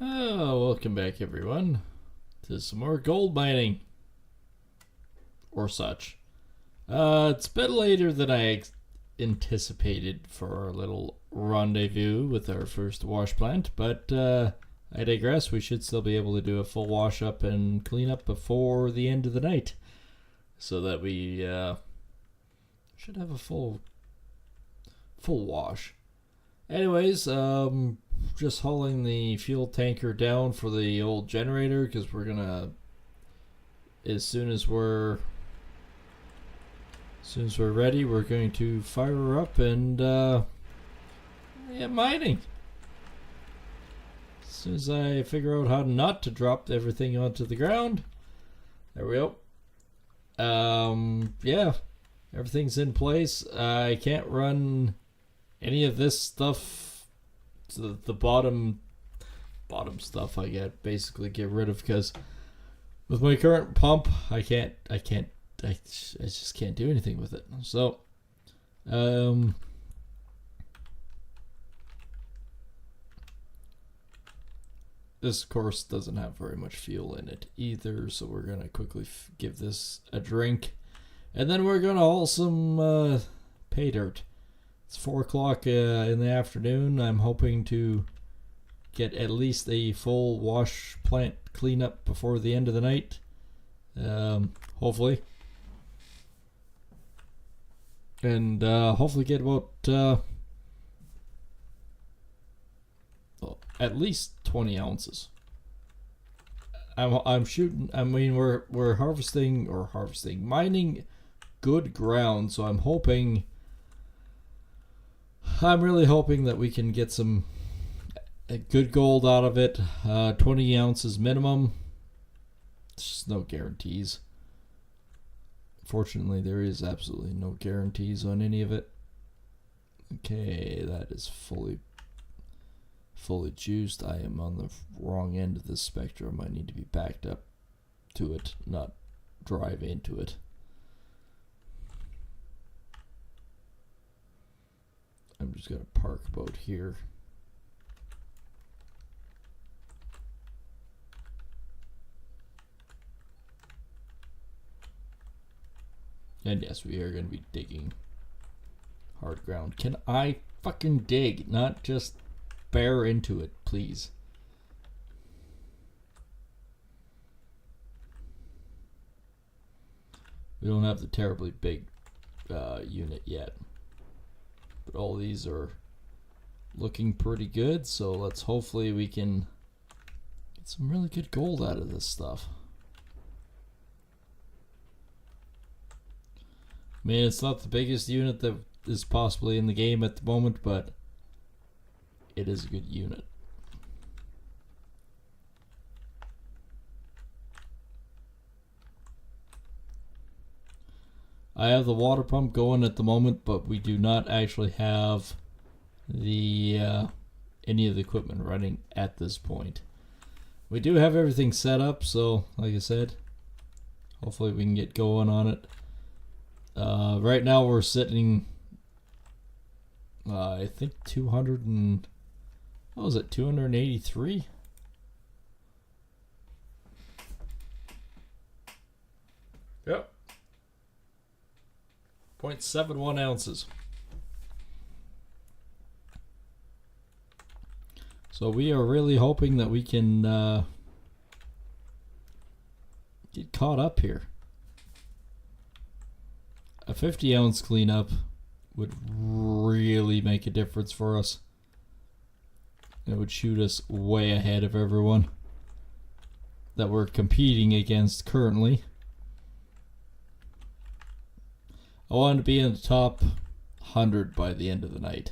Oh, welcome back, everyone, to some more gold mining or such. It's a bit later than I anticipated for our little rendezvous with our first wash plant, but I digress. We should still be able to do a full wash up and clean up before the end of the night, so that we should have a full wash. Anyways, just hauling the fuel tanker down for the old generator because we're gonna, as soon as we're ready, we're going to fire her up and mining. As soon as I figure out how not to drop everything onto the ground, there we go. Everything's in place. I can't run any of this stuff to the bottom stuff. I get basically get rid of because with my current pump, I just can't do anything with it. So, this of course doesn't have very much fuel in it either. So we're gonna quickly give this a drink, and then we're gonna haul some pay dirt. It's 4 o'clock in the afternoon. I'm hoping to get at least a full wash plant cleanup before the end of the night. Hopefully. And hopefully get about at least 20 ounces. I'm shooting. I mean, we're mining good ground, so I'm really hoping that we can get some good gold out of it. 20 ounces minimum. There's no guarantees. Fortunately, there is absolutely no guarantees on any of it. Okay, that is fully juiced. I am on the wrong end of the spectrum. I need to be backed up to it, not drive into it. I'm just going to park about here. And yes, we are going to be digging hard ground. Can I fucking dig, not just bear into it, please? We don't have the terribly big unit yet. But all these are looking pretty good, so let's hopefully we can get some really good gold out of this stuff. I mean, it's not the biggest unit that is possibly in the game at the moment, but it is a good unit. I have the water pump going at the moment, but we do not actually have the any of the equipment running at this point. We do have everything set up, so like I said, hopefully we can get going on it. Right now we're sitting, I think 200 and, what was it, 283? Yep. 0.71 ounces. So we are really hoping that we can get caught up here. A 50 ounce cleanup would really make a difference for us. It would shoot us way ahead of everyone that we're competing against currently. I want to be in the top 100 by the end of the night.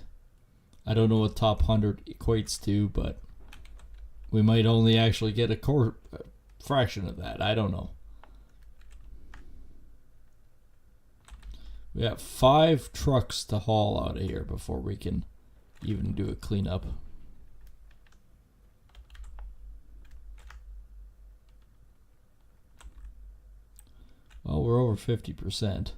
I don't know what top 100 equates to, but we might only actually get a fraction of that. I don't know. We got 5 trucks to haul out of here before we can even do a cleanup. Well, we're over 50%.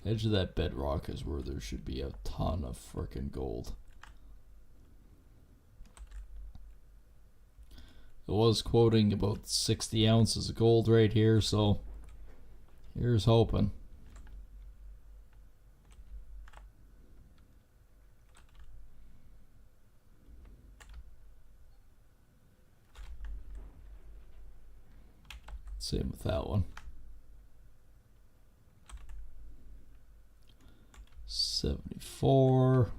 Edge of that bedrock is where there should be a ton of frickin' gold. It was quoting about 60 ounces of gold right here, so here's hoping. Same with that one. 74.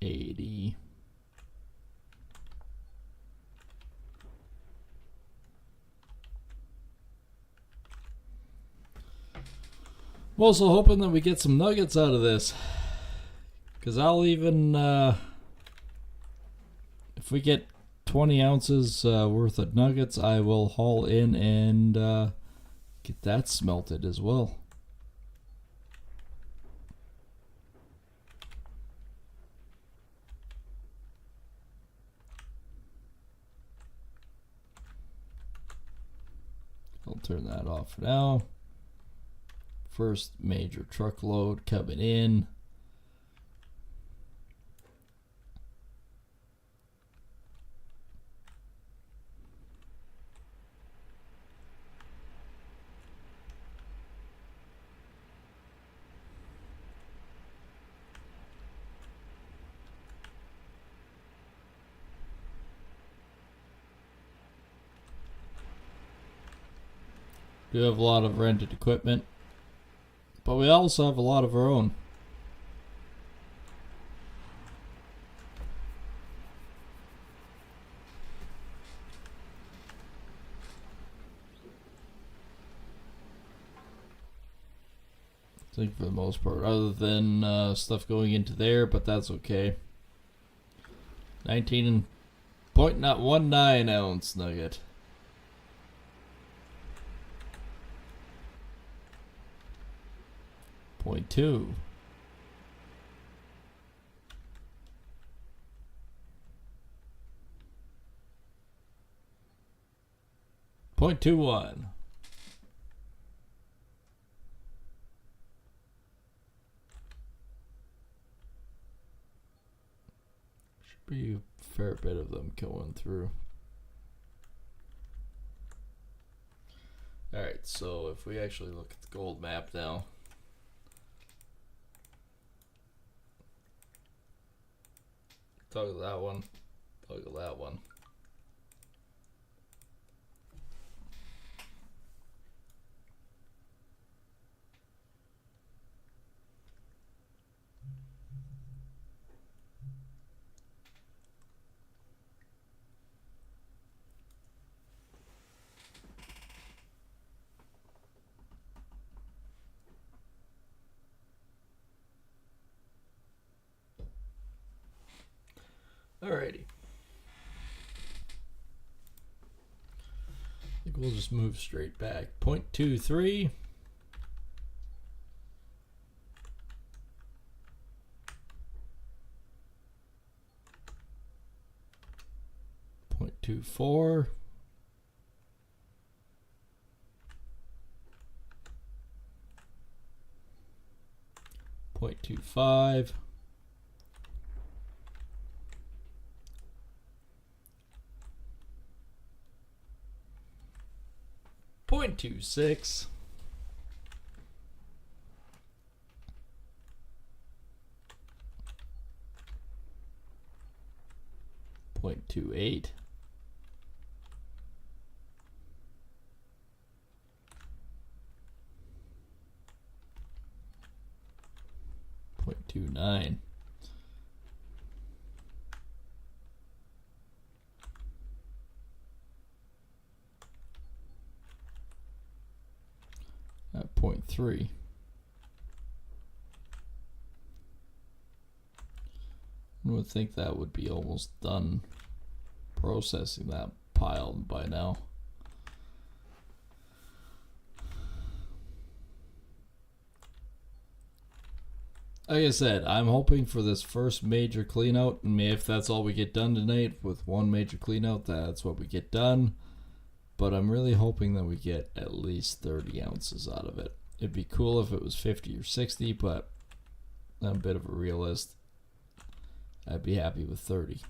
80. I'm also hoping that we get some nuggets out of this, because I'll even if we get 20 ounces worth of nuggets, I will haul in and get that smelted as well. I'll turn that off for now. First major truckload coming in. We have a lot of rented equipment, but we also have a lot of our own. I think for the most part, other than stuff going into there, but that's okay. 19.19 ounce nugget. Point 2. Point 2.1. Should be a fair bit of them going through. Alright, so if we actually look at the gold map now. Toggle that one, toggle that one. Alrighty. I think we'll just move straight back. 0.23. 0.24. 0.25. 0.26. 0.28. 0.29. 0.3. I would think that would be almost done processing that pile by now. Like I said, I'm hoping for this first major clean out, and if that's all we get done tonight with one major clean out, that's what we get done. but I'm really hoping that we get at least 30 ounces out of it. It'd be cool if it was 50 or 60, but I'm a bit of a realist. I'd be happy with 30.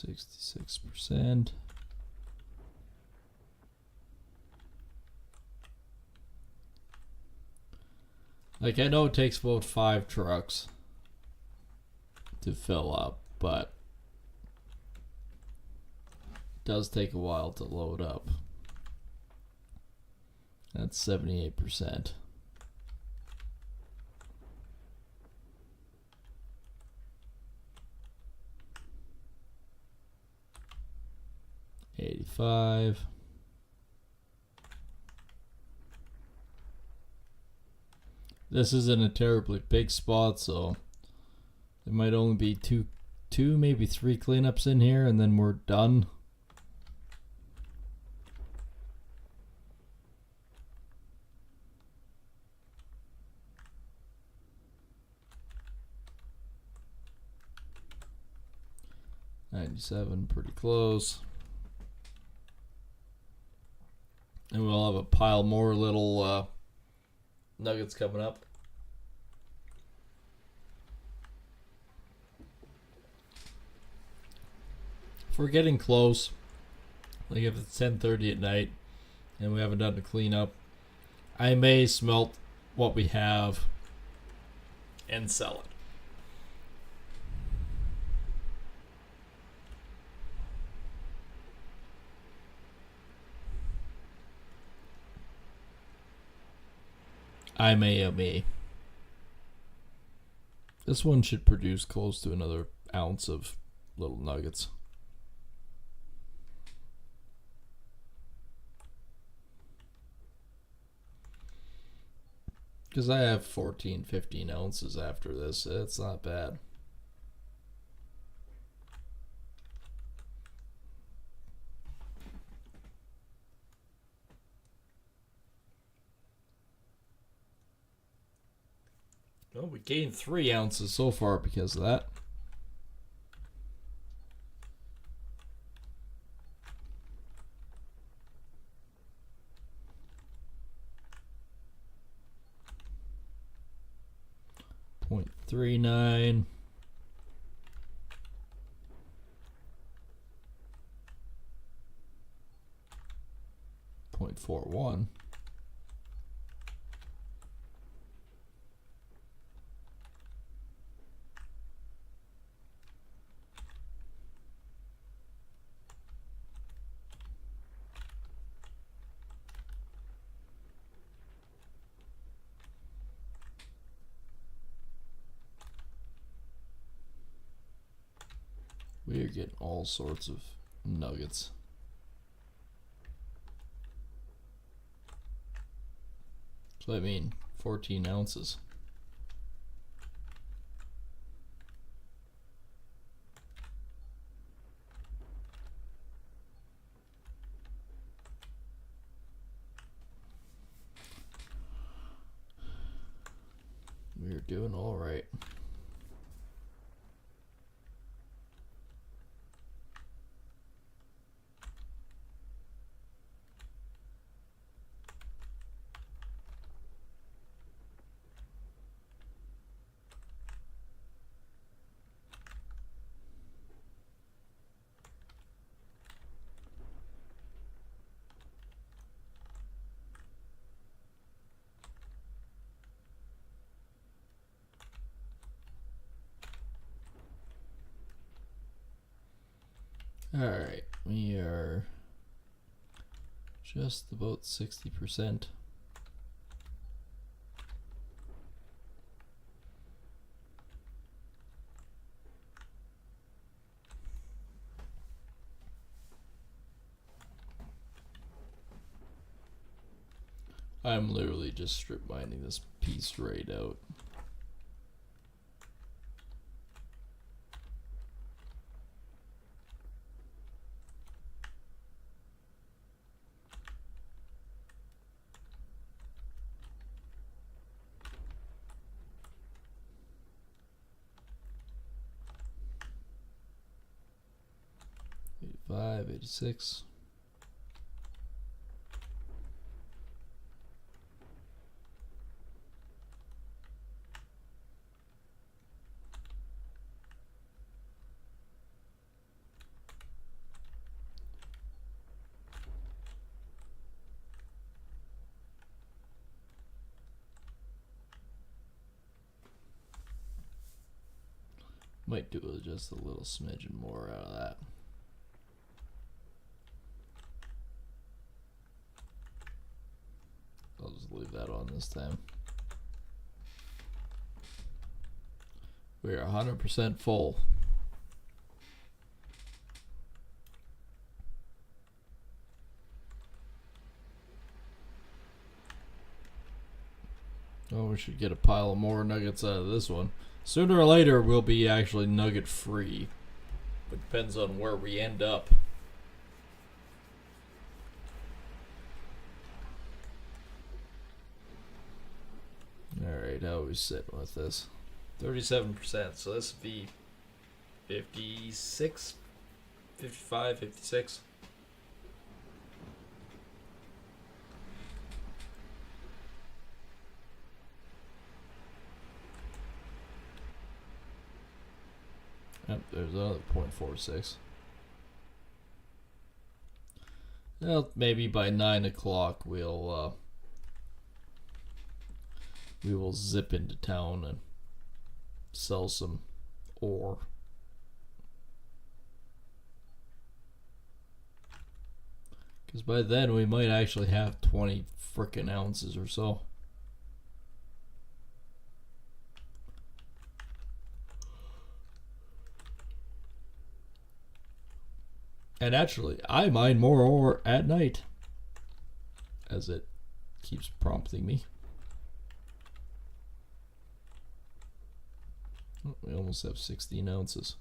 %66%. Like, I know it takes about 5 trucks to fill up, but it does take a while to load up. That's 78%. $85. This isn't a terribly big spot, so there might only be two, maybe 3 cleanups in here, and then we're done. $97, pretty close. And we'll have a pile more little nuggets coming up. If we're getting close, like if it's 10:30 at night and we haven't done the cleanup, I may smelt what we have and sell it. I may. This one should produce close to another ounce of little nuggets. Because I have 14, 15 ounces after this. It's not bad. Well, we gained 3 ounces so far because of that. .39. .41. We are getting all sorts of nuggets. So I mean, 14 ounces. We're doing all right. All right, we are Just about 60%. I'm literally just strip mining this piece right out. $85, $86. Might do just a little smidgen more out of that. I'll just leave that on this time. We are 100% full. Oh, we should get a pile of more nuggets out of this one. Sooner or later, we'll be actually nugget free. It depends on where we end up. Alright, how are we sitting with this? 37%, so this would be 56, 55, 56. Yep, there's another 0.46. Well, maybe by 9 o'clock we will zip into town and sell some ore. Because by then we might actually have 20 frickin' ounces or so. And actually, I mine more ore at night, as it keeps prompting me. Oh, we almost have 16 ounces.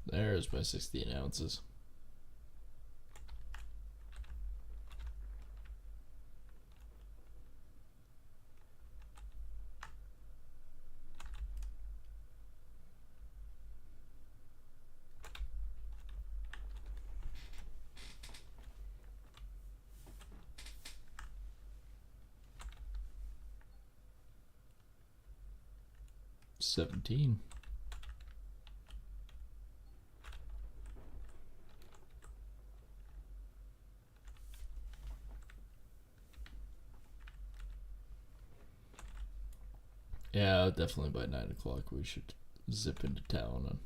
There's my 16 ounces. $17. Yeah, definitely by 9 o'clock we should zip into town and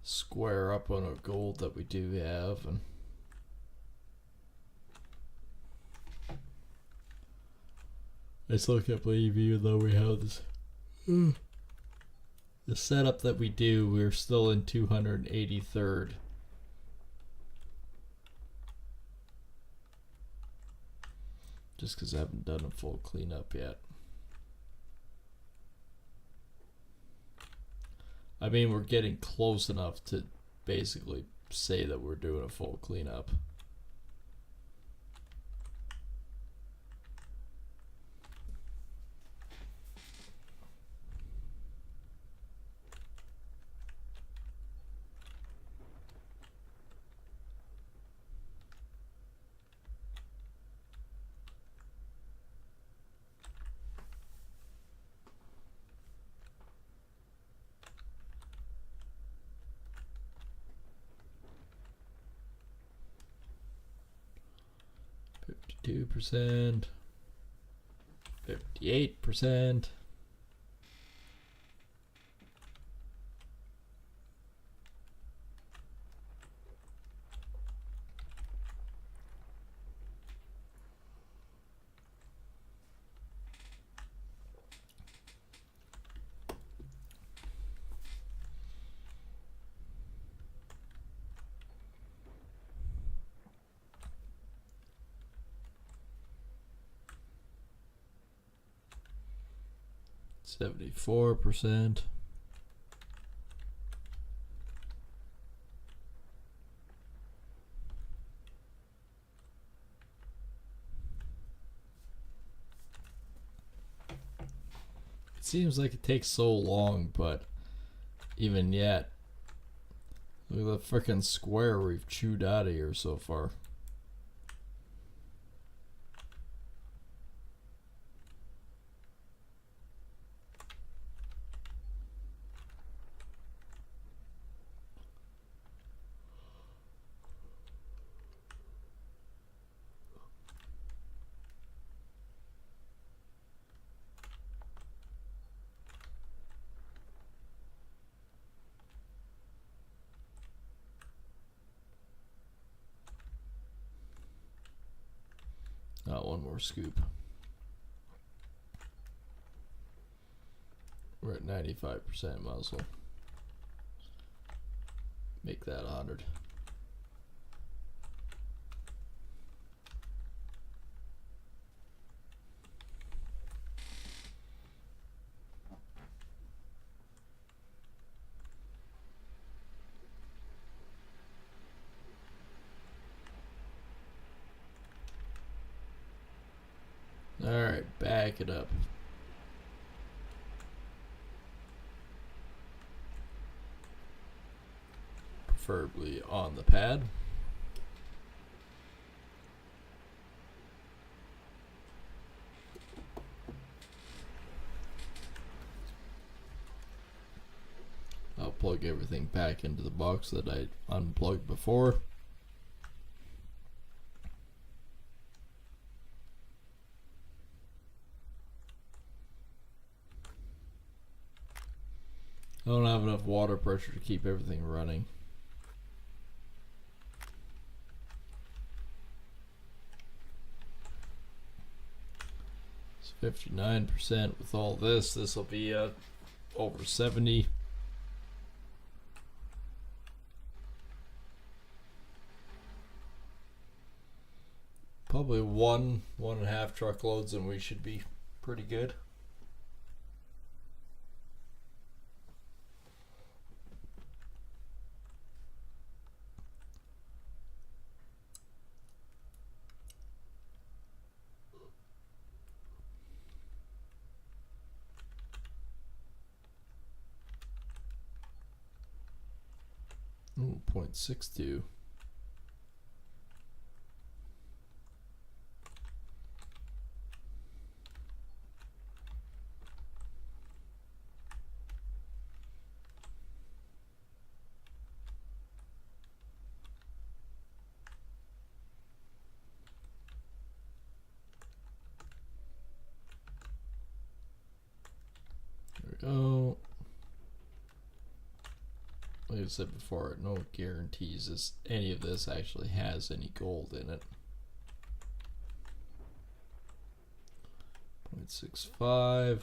square up on our gold that we do have. And I still can't believe, even though we have this the setup that we do, we're still in 283rd. Just because I haven't done a full cleanup yet. I mean, we're getting close enough to basically say that we're doing a full cleanup. 52%, 58%. %. It seems like it takes so long, but even yet, look at the frickin' square we've chewed out of here so far. One more scoop. We're at 95% muzzle. Make that 100. Alright, back it up. Preferably on the pad. I'll plug everything back into the box that I unplugged before. I don't have enough water pressure to keep everything running. It's 59% with all this. This will be over 70. Probably 1.5 truckloads and we should be pretty good. Ooh, 0.62. There we go. Like I said before, no guarantees any of this actually has any gold in it. 0.65.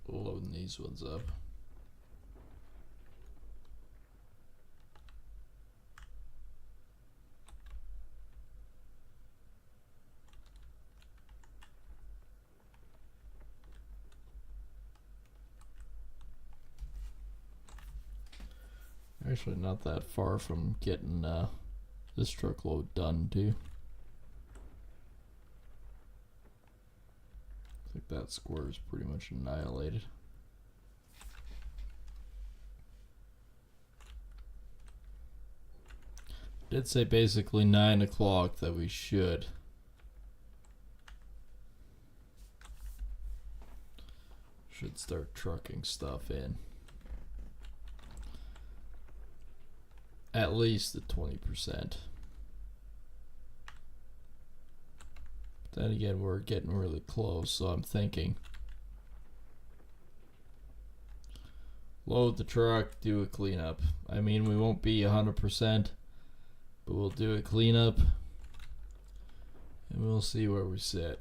Loading these ones up. actually not that far from getting this truckload done too. I think that square is pretty much annihilated. Did say basically 9 o'clock that we should start trucking stuff in. At least at 20%. Then again, we're getting really close, so I'm thinking load the truck, do a cleanup. I mean, we won't be 100%, but we'll do a cleanup and we'll see where we sit.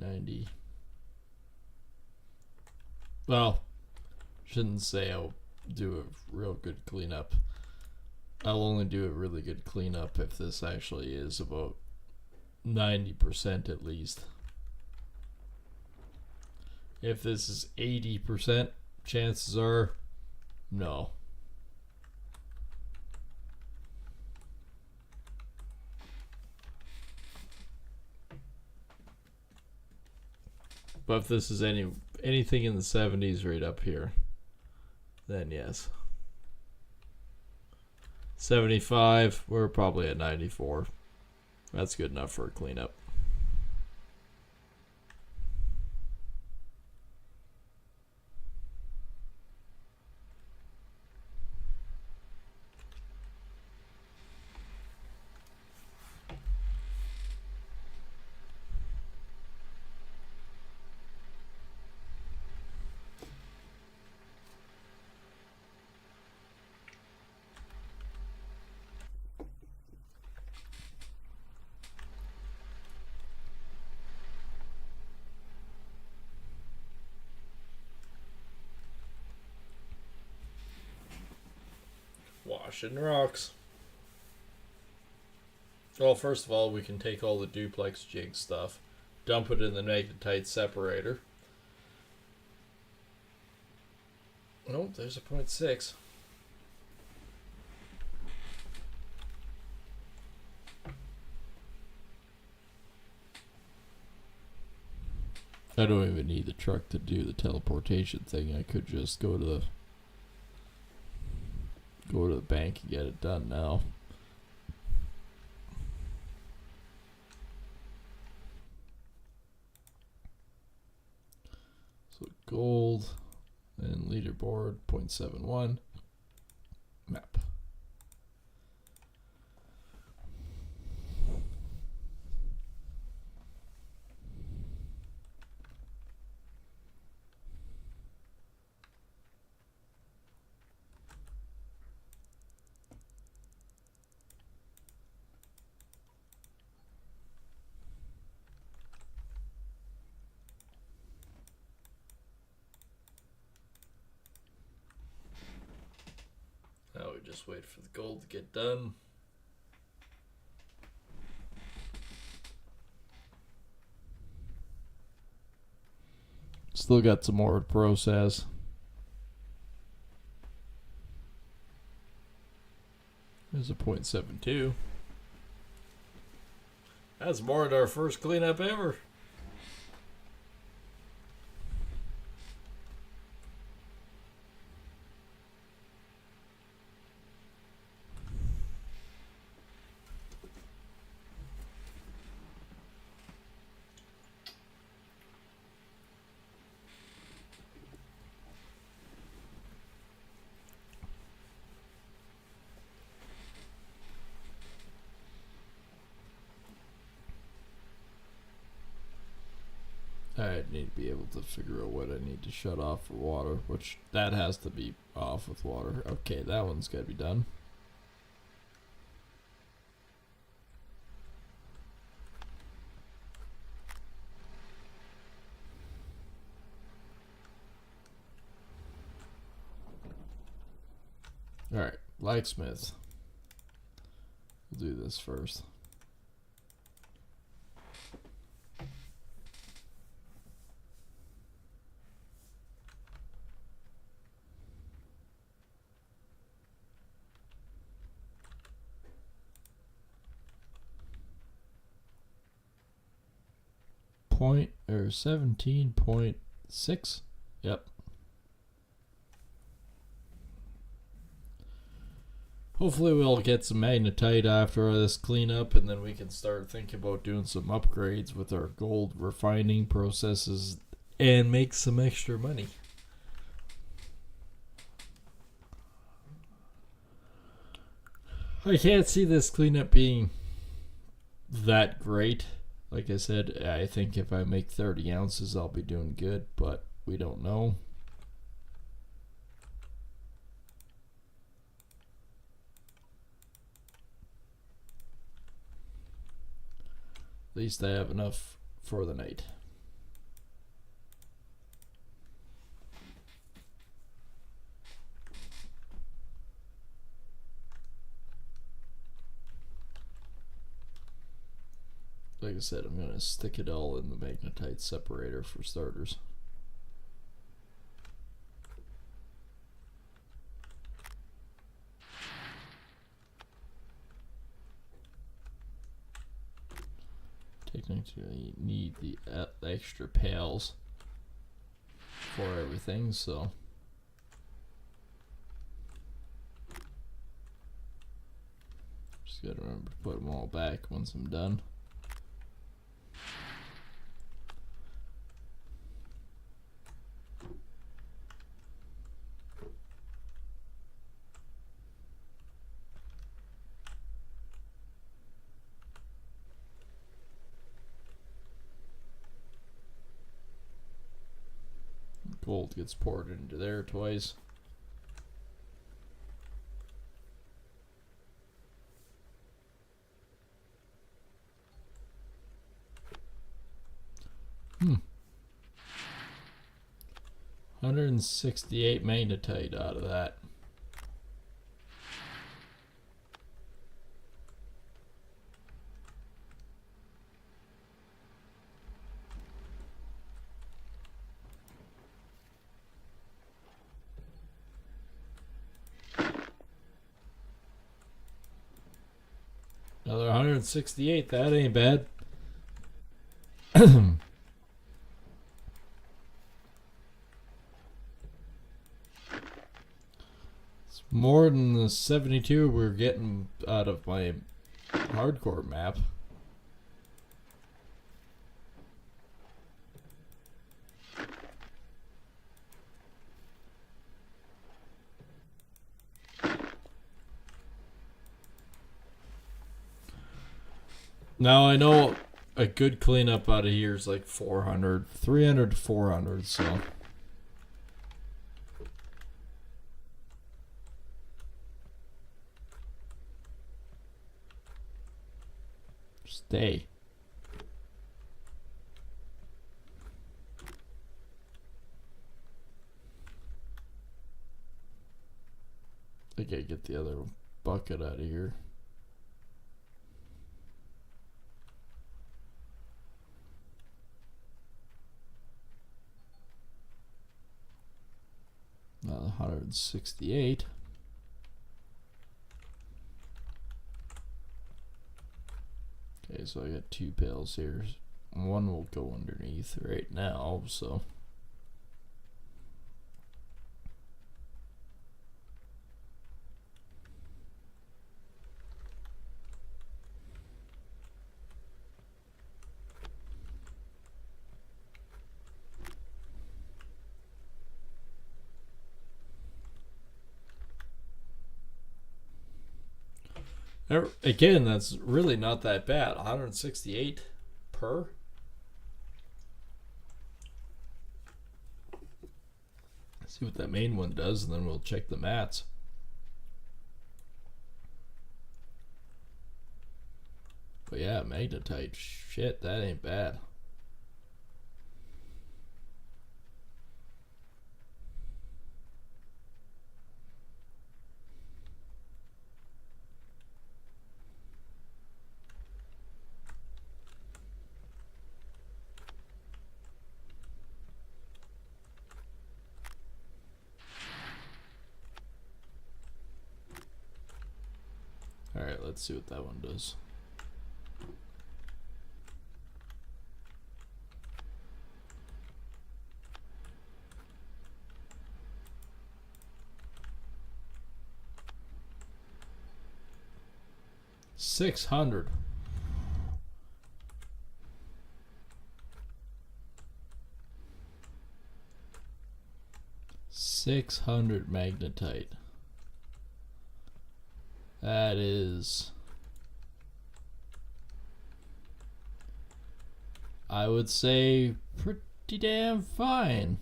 $90. Well, shouldn't say I'll do a real good cleanup. I'll only do a really good cleanup if this actually is about 90% at least. If this is 80%, chances are no. But if this is anything in the 70s right up here, then yes. 75, we're probably at 94. That's good enough for a cleanup. Washing rocks. Well, first of all, we can take all the duplex jig stuff, dump it in the magnetite separator. Nope, there's a 0.6. I don't even need the truck to do the teleportation thing. I could just go to the bank and get it done now. So gold and leaderboard 0.71 map. Now we just wait for the gold to get done. Still got some more to process. There's a 0.72. That's more than our first cleanup ever. I need to be able to figure out what I need to shut off for water, which that has to be off with water. Okay, that one's got to be done. Alright, blacksmith. We'll do this first. Point or 17.6. Yep. Hopefully we'll get some magnetite after this cleanup, and then we can start thinking about doing some upgrades with our gold refining processes and make some extra money. I can't see this cleanup being that great. Like I said, I think if I make 30 ounces, I'll be doing good, but we don't know. At least I have enough for the night. Like I said, I'm going to stick it all in the magnetite separator for starters. Technically need the extra pails for everything, so just gotta remember to put them all back once I'm done. Gold gets poured into there twice. Hmm. 168 magnetite out of that. Another 168, that ain't bad. It's more than the 72 we're getting out of my hardcore map. Now I know a good cleanup out of here is like 400, 300 to 400, so stay. I gotta get the other bucket out of here. Now 168. Okay, so I got 2 pails here. One will go underneath right now, so again, that's really not that bad. 168 per. See what that main one does, and then we'll check the mats. But yeah, magnetite. Shit, that ain't bad. Alright, let's see what that one does. $600. $600 magnetite. That is, I would say, pretty damn fine.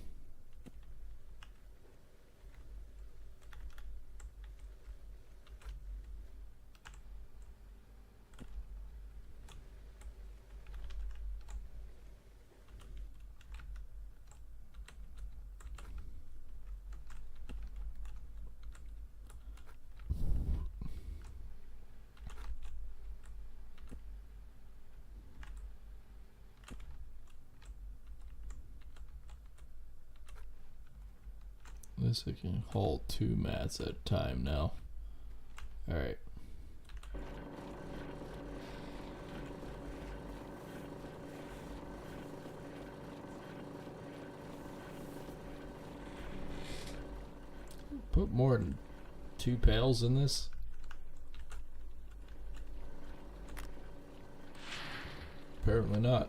This I can hold 2 mats at a time now. Alright. Put more than 2 pails in this? Apparently not.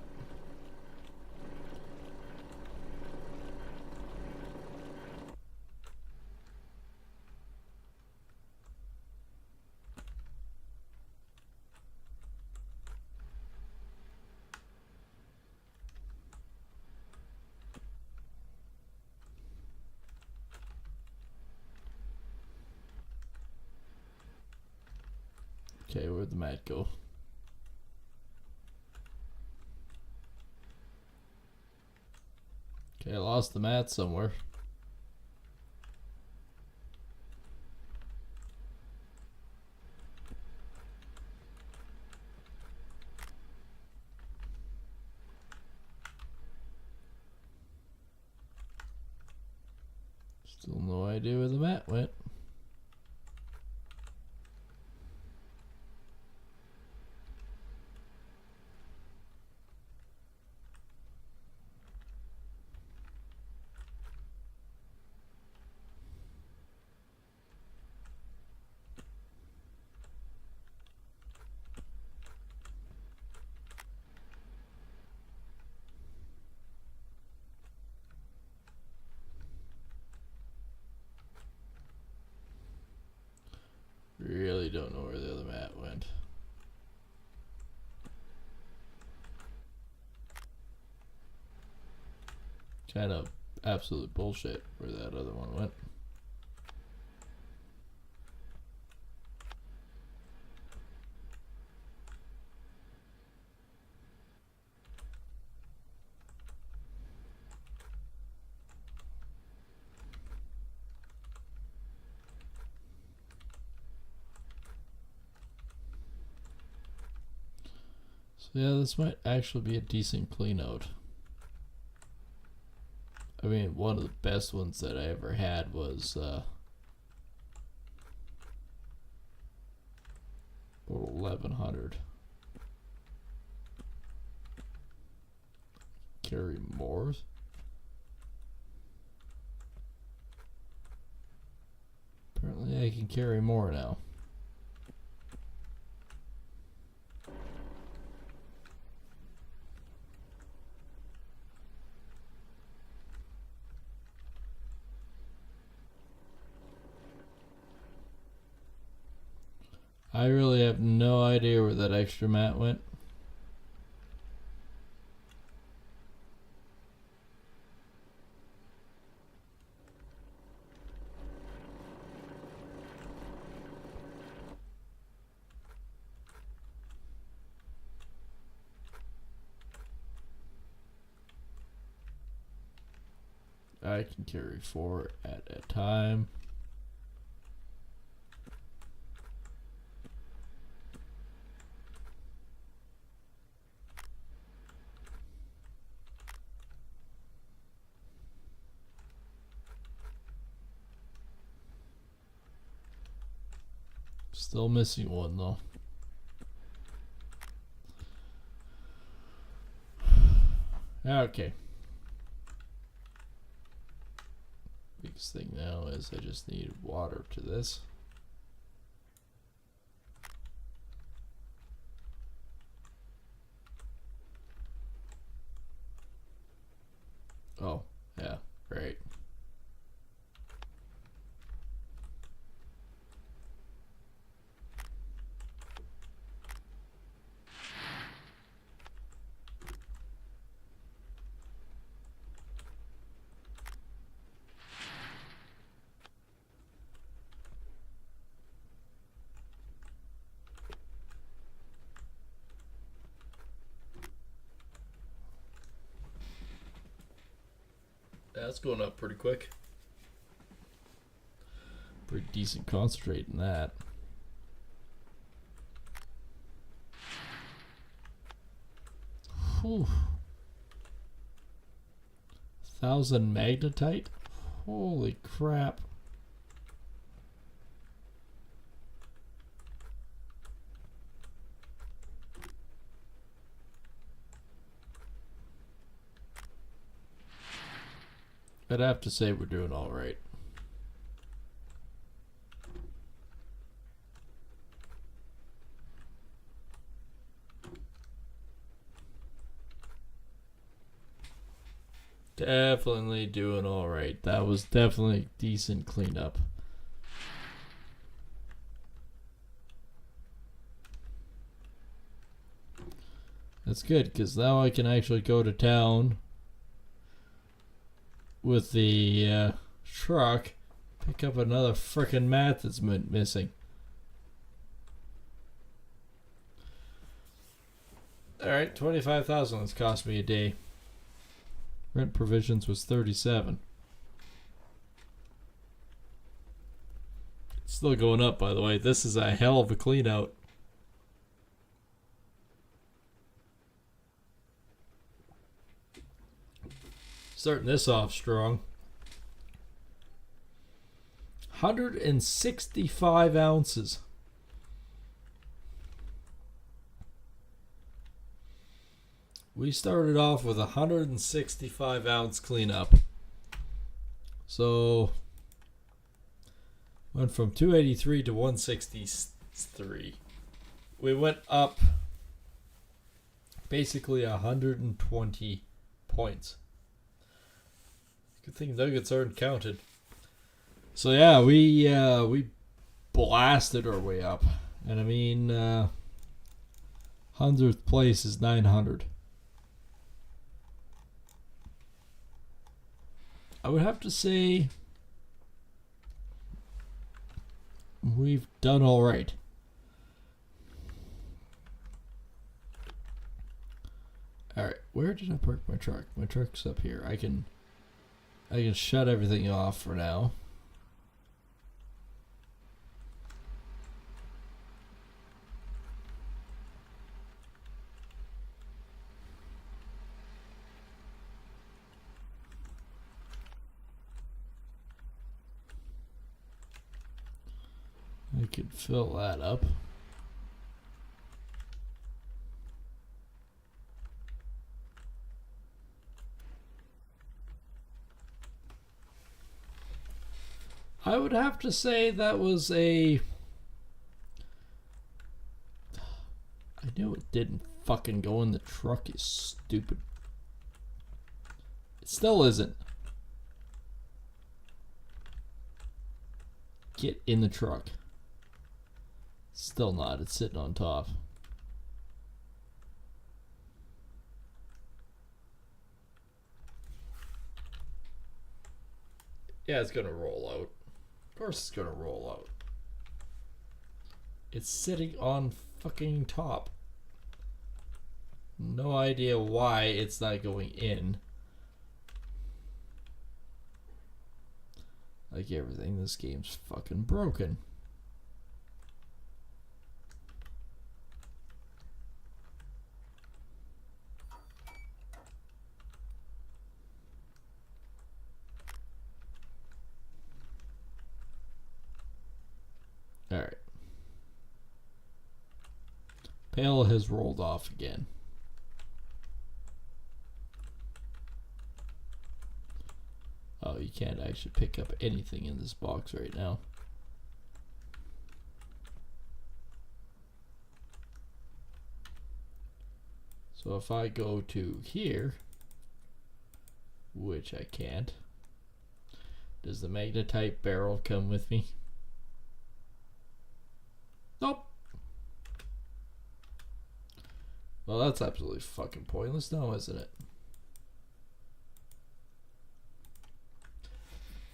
Okay, where'd the mat go? Okay, I lost the mat somewhere. Still no idea where the mat went. Really don't know where the other mat went. Kind of absolute bullshit where that other one went. So yeah, this might actually be a decent clean out. I mean, one of the best ones that I ever had was about 1100. Carry more? Apparently I can carry more now. I really have no idea where that extra mat went. I can carry 4 at a time. Still missing one though. Okay. Biggest thing now is I just need water to this. Oh, yeah, great. That's going up pretty quick. Pretty decent concentrate in that. Whew. 1,000 magnetite? Holy crap. I'd have to say we're doing all right. Definitely doing all right. That was definitely decent cleanup. That's good, because now I can actually go to town with the truck, pick up another frickin' mat that's missing. Alright, 25,000 it's cost me a day. Rent provisions was 37. It's still going up, by the way. This is a hell of a clean out. Starting this off strong. 165 ounces. We started off with a 165 ounce cleanup. So went from 283 to 163. We went up basically 120 points. Good thing nuggets aren't counted. So yeah, we blasted our way up. And I mean 100th place is 900. I would have to say we've done all right. All right, where did I park my truck? My truck's up here. I can shut everything off for now. I could fill that up. I would have to say that was a... I knew it didn't fucking go in the truck, you stupid. It still isn't. Get in the truck. Still not. It's sitting on top. Yeah, it's gonna roll out. Of course it's gonna roll out. It's sitting on fucking top. No idea why it's not going in. Like everything, this game's fucking broken. Alright. Pail has rolled off again. Oh, you can't actually pick up anything in this box right now. So if I go to here, which I can't, does the magnetite barrel come with me? Nope. Well, that's absolutely fucking pointless now, isn't it?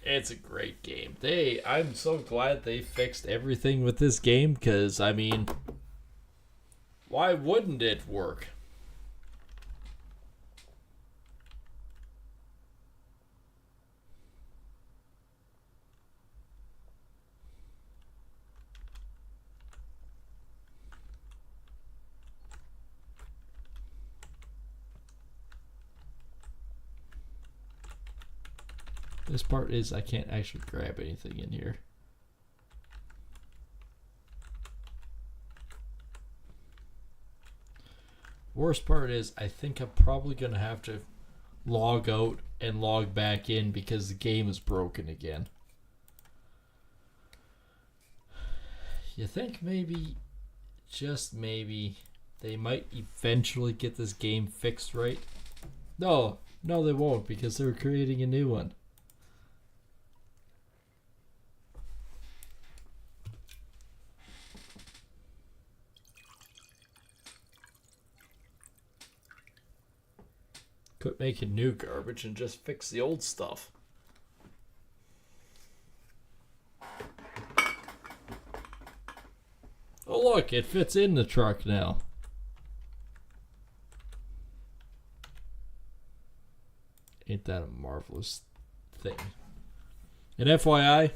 It's a great game. I'm so glad they fixed everything with this game, because, I mean, why wouldn't it work? This part is I can't actually grab anything in here. Worst part is I think I'm probably going to have to log out and log back in because the game is broken again. You think maybe, just maybe, they might eventually get this game fixed right? No, they won't, because they're creating a new one. Quit making new garbage and just fix the old stuff. Oh look, it fits in the truck now. Ain't that a marvelous thing? And FYI,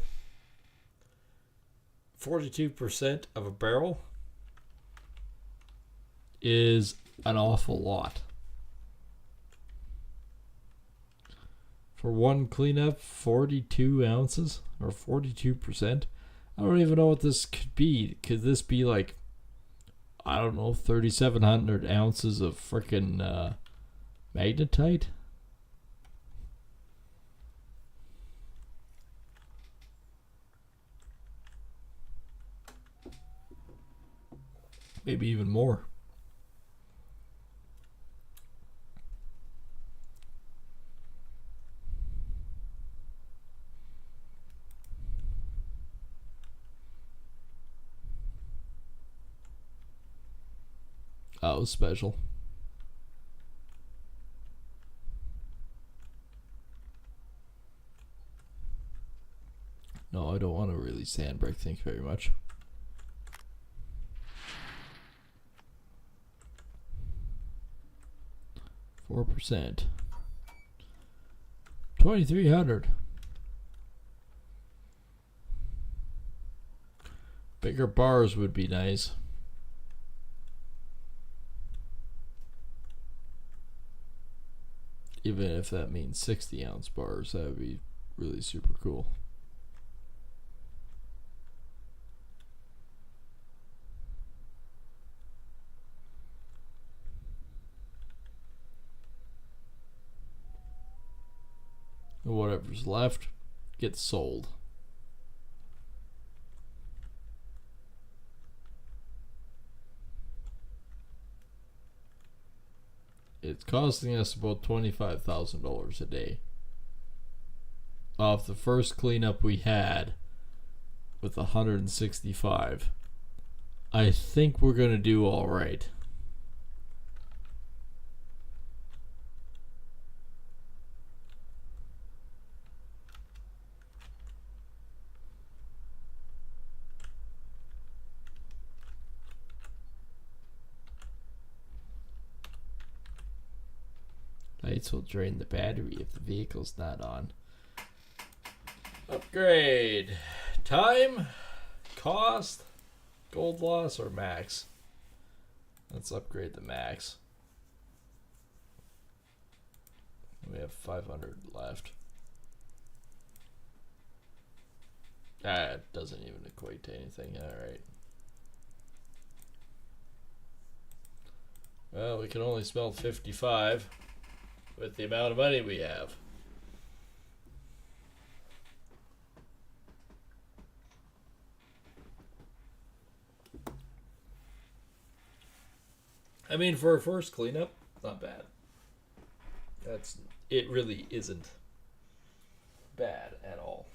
42% of a barrel is an awful lot. For one cleanup, 42 ounces or 42%. I don't even know what this could be. Could this be like, I don't know, 3,700 ounces of frickin' magnetite? Maybe even more. Oh, it was special. No, I don't want to really sand break. Thank you very much. %. 2,300. Bigger bars would be nice. Even if that means 60-ounce bars, that would be really super cool. And whatever's left gets sold. It's costing us about $25,000 a day. Off the first cleanup we had with 165, I think we're going to do all right. Lights will drain the battery if the vehicle's not on. Upgrade. Time, cost, gold loss, or max? Let's upgrade the max. We have 500 left. That doesn't even equate to anything. Alright. Well, we can only smelt 55 with the amount of money we have. I mean, for a first cleanup, not bad. It really isn't bad at all.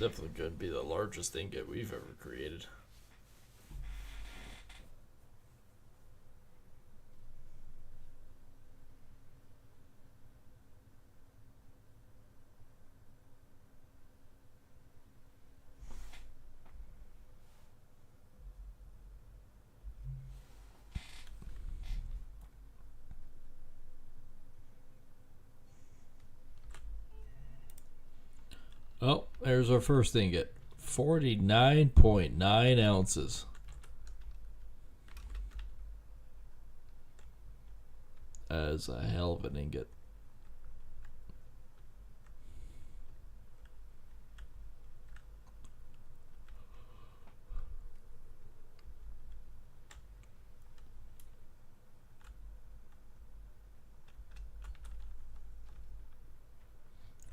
Definitely going to be the largest ingot we've ever created. Oh, there's our first ingot. 49.9 ounces. That is a hell of an ingot.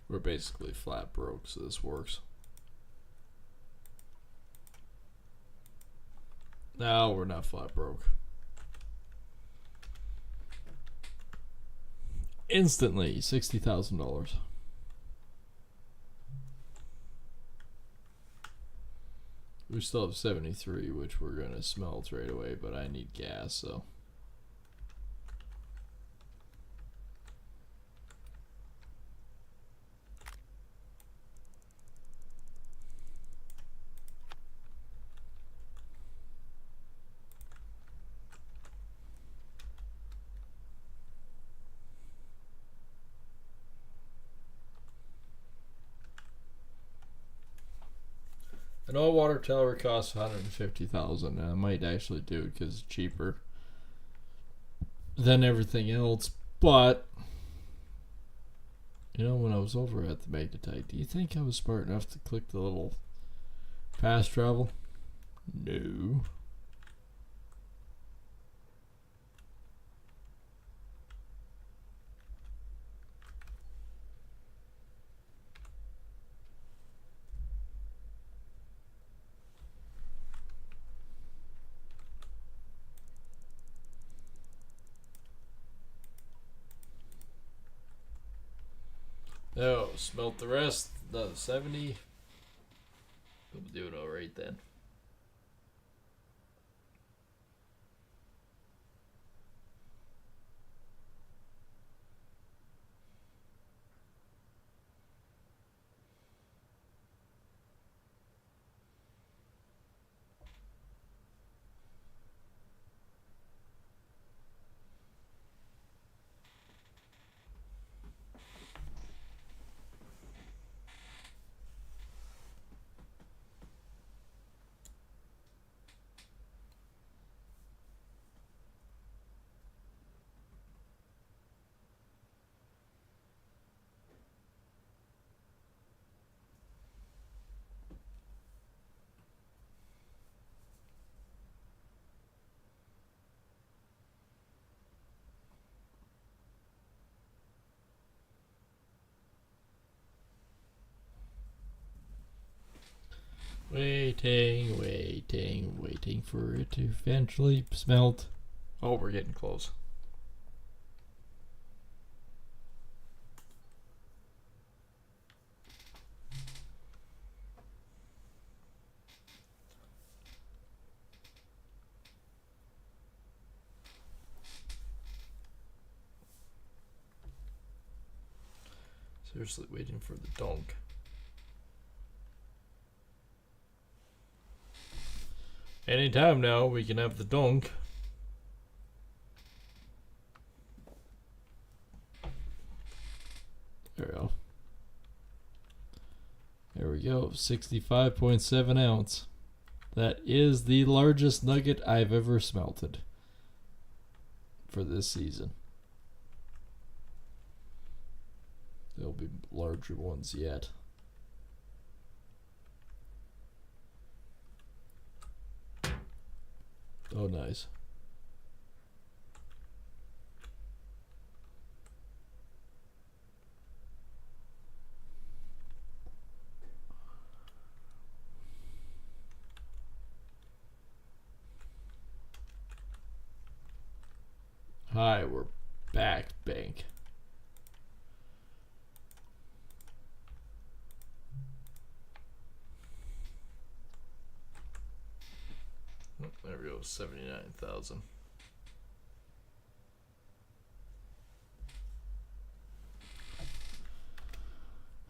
We're basically flat broke, so this works. No, we're not flat broke. Instantly, $60,000. We still have 73, which we're going to smelt right away, but I need gas, so. An all water tower costs $150,000, and I might actually do it because it's cheaper than everything else. But you know, when I was over at the magnetite, do you think I was smart enough to click the little fast travel? No. No, smelt the rest. Another 70. I'm doing alright then. Waiting for it to eventually smelt. Oh, we're getting close. Seriously waiting for the donk. Anytime now we can have the donk. There we go. There we go. 65.7 ounce. That is the largest nugget I've ever smelted for this season. There'll be larger ones yet. Oh, nice. Hi, we're back, bank. Oh, there we go, 79,000.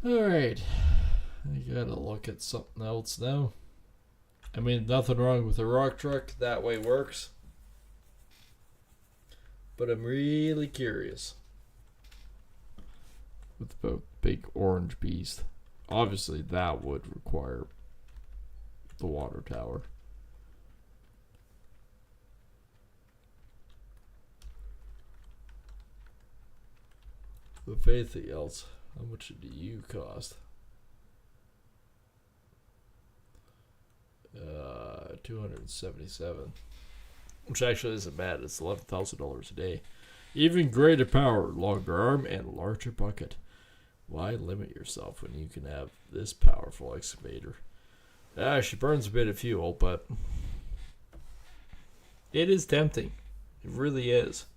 All right, I gotta look at something else now. I mean, nothing wrong with a rock truck. That way works. But I'm really curious with the big orange beast. Obviously, that would require the water tower. If anything else, how much do you cost? 277. Which actually isn't bad. It's $11,000 a day. Even greater power, longer arm, and larger bucket. Why limit yourself when you can have this powerful excavator? She burns a bit of fuel, but it is tempting. It really is.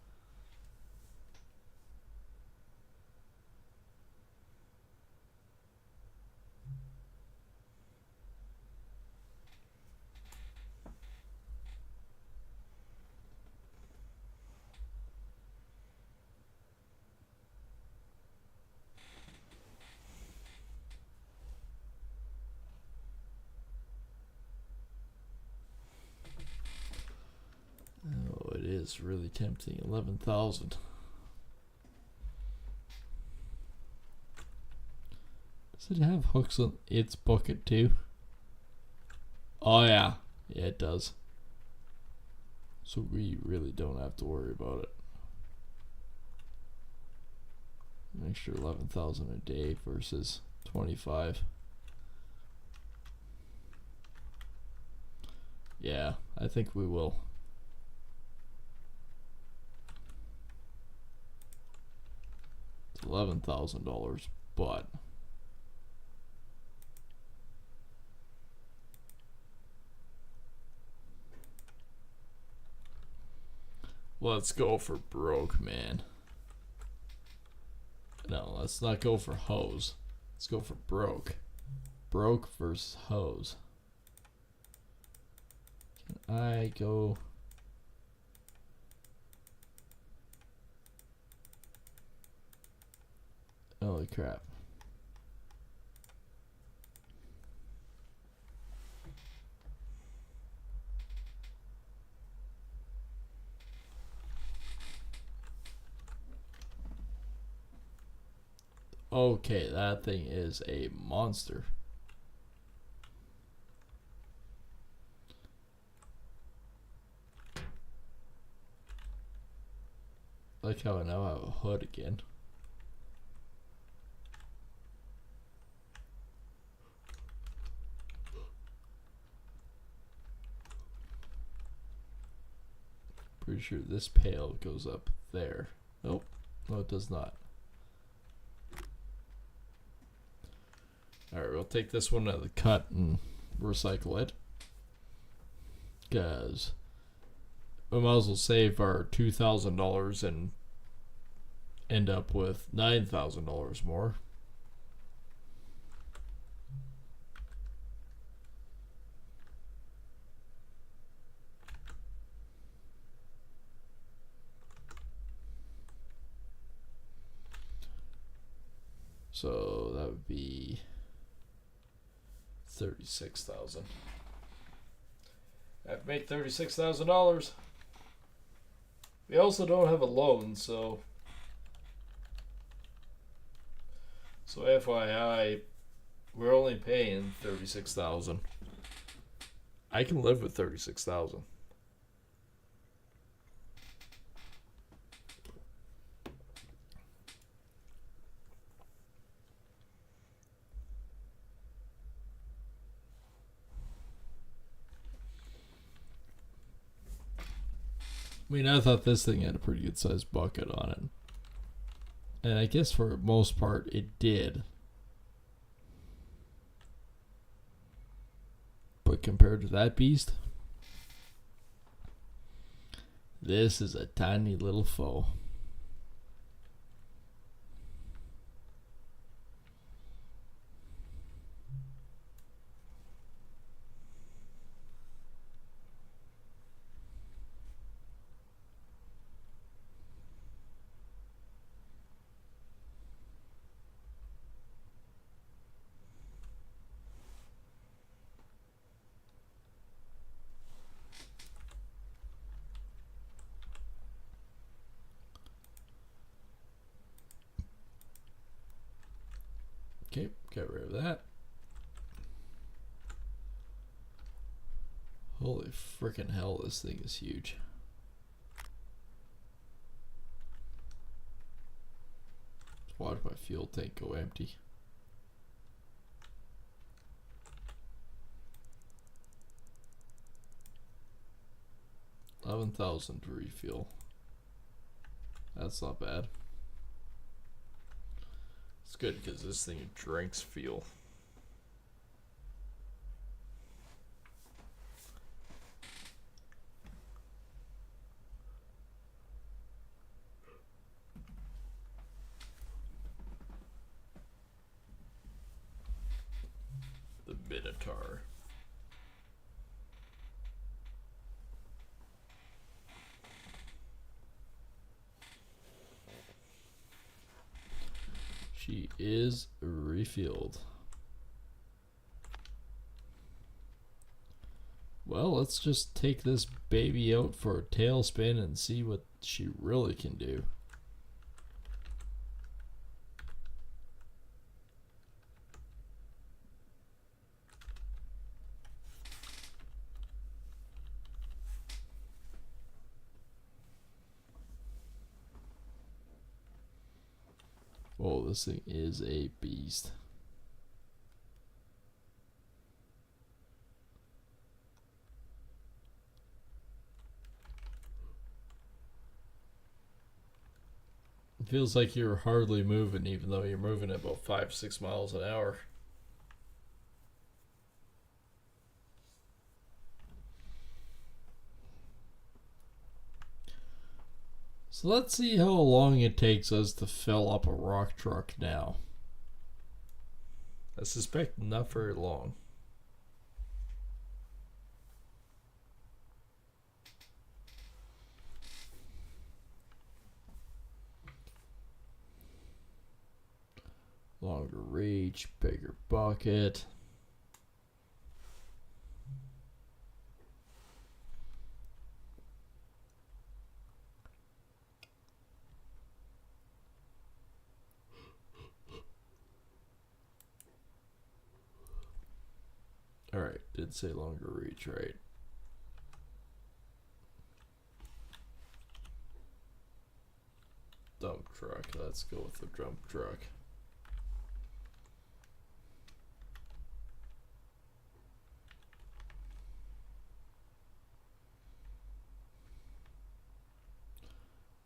Oh, it is really tempting. 11,000. Does it have hooks on its bucket too? Oh yeah. Yeah, it does. So we really don't have to worry about it. An extra 11,000 a day versus 25. Yeah, I think we will. It's $11,000, but let's go for broke, man. No, let's not go for hose. Let's go for broke. Broke versus hose. Can I go? Holy crap. Okay, that thing is a monster. Like how I now have a hood again. Pretty sure this pail goes up there. Nope. No, it does not. Alright, we'll take this one out of the cut and recycle it. Because we might as well save our $2,000 and end up with $9,000 more. So that would be 36,000. I've made $36,000. We also don't have a loan, so FYI, we're only paying 36,000. I can live with 36,000. I mean, I thought this thing had a pretty good sized bucket on it. And I guess for the most part, it did. But compared to that beast, this is a tiny little foe. Okay, get rid of that. Holy frickin' hell, this thing is huge. Just watch my fuel tank go empty. $11,000 to refuel. That's not bad. It's good because this thing drinks fuel. The Minotaur. She is refueled. Well, let's just take this baby out for a tailspin and see what she really can do. Oh, this thing is a beast. It feels like you're hardly moving, even though you're moving at about 5-6 miles an hour. So let's see how long it takes us to fill up a rock truck now. I suspect not very long. Longer reach, bigger bucket. Alright, did say longer reach, right? Dump truck, let's go with the dump truck.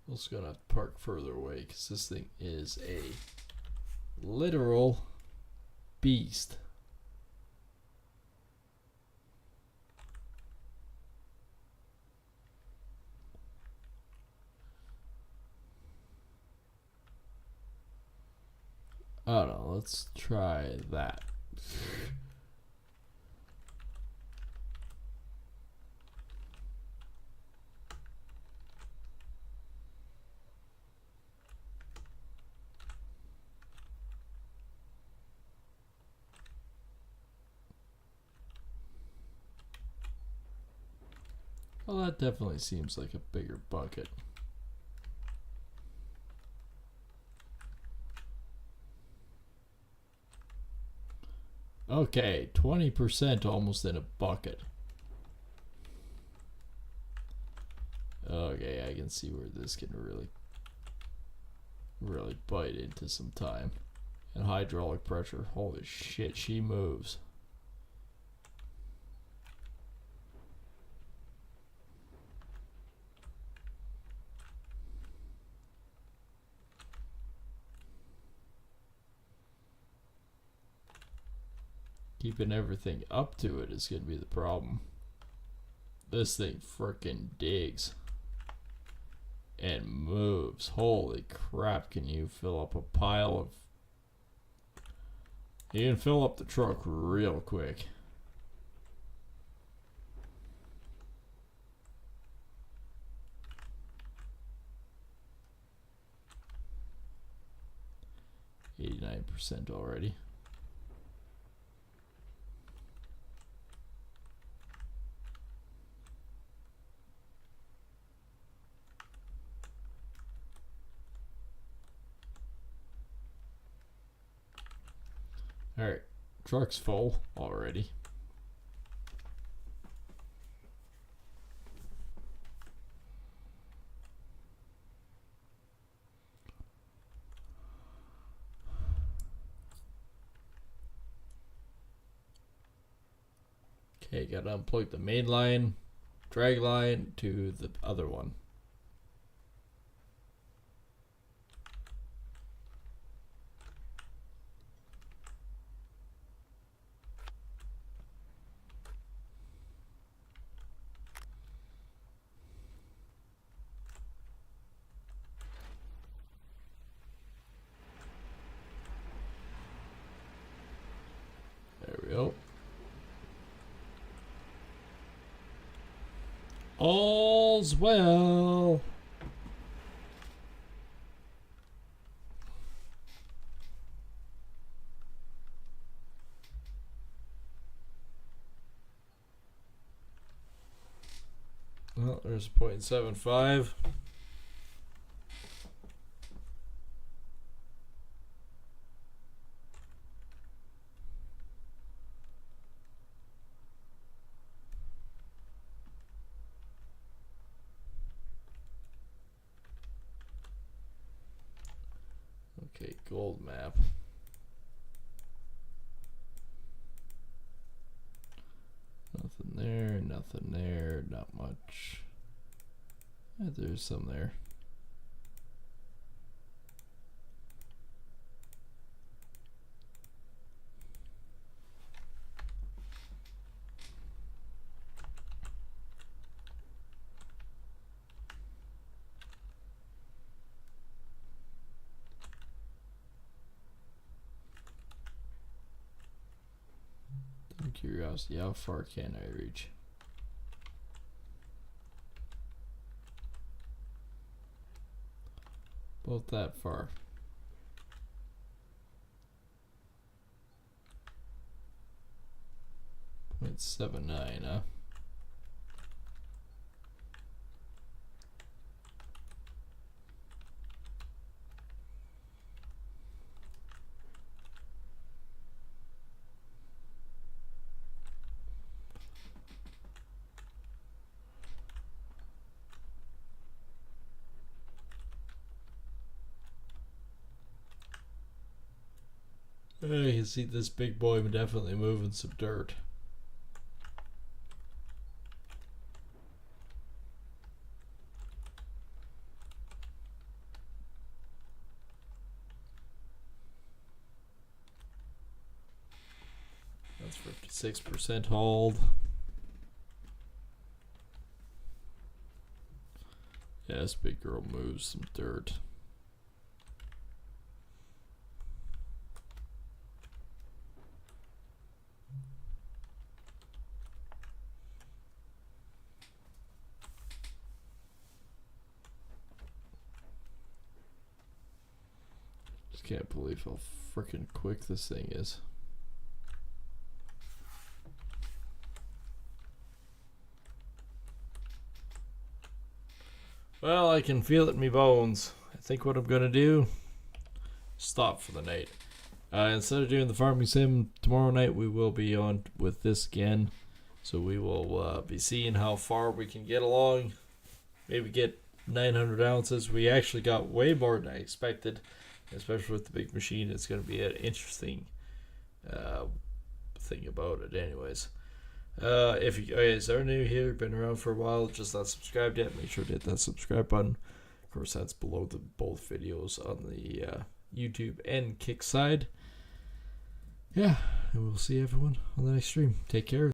I'm just gonna park further away because this thing is a literal beast. I don't know, let's try that. Well, that definitely seems like a bigger bucket. Okay, 20% almost in a bucket. Okay, I can see where this can really bite into some time. And hydraulic pressure. Holy shit, she moves. Keeping everything up to it is going to be the problem. This thing frickin' digs. And moves. Holy crap, can you fill up a pile of... You can fill up the truck real quick. %, already. Alright, truck's full already. Okay, gotta unplug the main line, drag line to the other one. There we go. All's well. Well, there's 0.75. Okay, gold map. Nothing there, nothing there, not much. Yeah, there's some there. Curiosity, how far can I reach? Both that far. 0.79, huh? You can see this big boy definitely moving some dirt. That's 56% hold. Yeah, this big girl moves some dirt. Just can't believe how freaking quick this thing is. Well, I can feel it in me bones. I think what I'm gonna do, stop for the night. Instead of doing the farming sim tomorrow night, we will be on with this again. So we will be seeing how far we can get along. Maybe get 900 ounces. We actually got way more than I expected, especially with the big machine. It's going to be an interesting thing about it anyways. If you guys are new here, been around for a while, just not subscribed yet, make sure to hit that subscribe button. Of course, that's below the both videos on the YouTube and Kick side. Yeah, and we'll see everyone on the next stream. Take care.